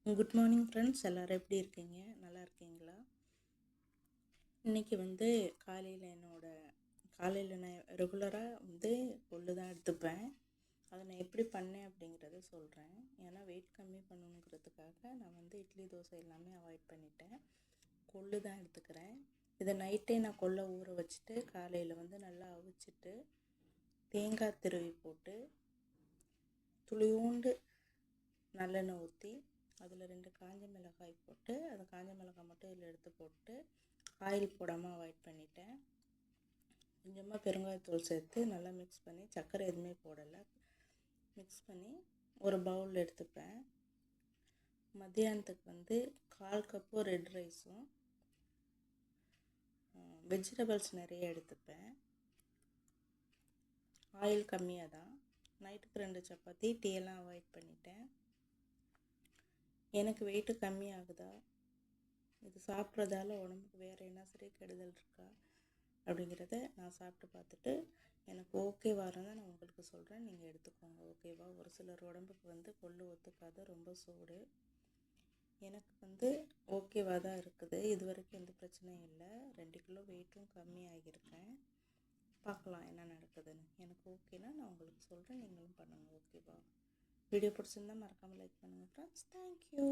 Good morning friends, எல்லோரும் எப்படி இருக்கீங்க? நல்லா இருக்கீங்களா? இன்றைக்கி காலையில் நான் ரெகுலராக கொள்ளு தான் எடுத்துப்பேன். அதை நான் எப்படி பண்ணேன் அப்படிங்கிறத சொல்கிறேன். ஏன்னா வெயிட் கம்மி பண்ணணுங்கிறதுக்காக நான் இட்லி தோசை எல்லாமே அவாய்ட் பண்ணிட்டேன். கொள்ளு தான் எடுத்துக்கிறேன். இதை நைட்டே நான் கொள்ளை ஊற வச்சுட்டு காலையில் நல்லா அவிச்சிட்டு தேங்காய் திருவி போட்டு துளியோண்டு நல்லெண்ணெய் ஊற்றி அதில் 2 காஞ்ச மிளகாய் போட்டு அந்த காஞ்ச மிளகாய் மட்டும் இதில் எடுத்து போட்டு ஆயில் போடாமல் அவாய்ட் பண்ணிட்டேன். கொஞ்சமாக பெருங்காயத்தூள் சேர்த்து நல்லா மிக்ஸ் பண்ணி, சர்க்கரை எதுவுமே போடலை, மிக்ஸ் பண்ணி ஒரு பவுல் எடுத்துப்பேன். மத்தியானத்துக்கு 1/4 கப்பு ரெட் ரைஸும் வெஜிடபிள்ஸ் நிறைய எடுத்துப்பேன். ஆயில் கம்மியாக தான். நைட்டுக்கு 2 சப்பாத்தி, டீயெல்லாம் அவாய்ட் பண்ணிட்டேன். எனக்கு வெயிட்டு கம்மி ஆகுதா, இது சாப்பிட்றதால உடம்புக்கு வேறு என்ன சரி கெடுதல் இருக்கா அப்படிங்கிறத நான் சாப்பிட்டு பார்த்துட்டு எனக்கு ஓகேவா இருந்தால் நான் உங்களுக்கு சொல்கிறேன். நீங்கள் எடுத்துக்கோங்க, ஓகேவா? ஒரு சிலர் உடம்புக்கு கொள்ளு ஒத்துக்காத, ரொம்ப சூடு. எனக்கு ஓகேவாக தான் இருக்குது. இது வரைக்கும் எந்த பிரச்சனையும் இல்லை. 2 கிலோ வெயிட்டும் கம்மி ஆகியிருக்கேன். பார்க்கலாம் என்ன நடக்குதுன்னு. எனக்கு ஓகேனா நான் உங்களுக்கு சொல்கிறேன், நீங்களும் பண்ணுங்கள், ஓகேவா? வீடியோ பிடிச்சிருந்தால் மறக்காமல் லைக் பண்ணுங்கள் ஃப்ரெண்ட்ஸ். தேங்க்யூ.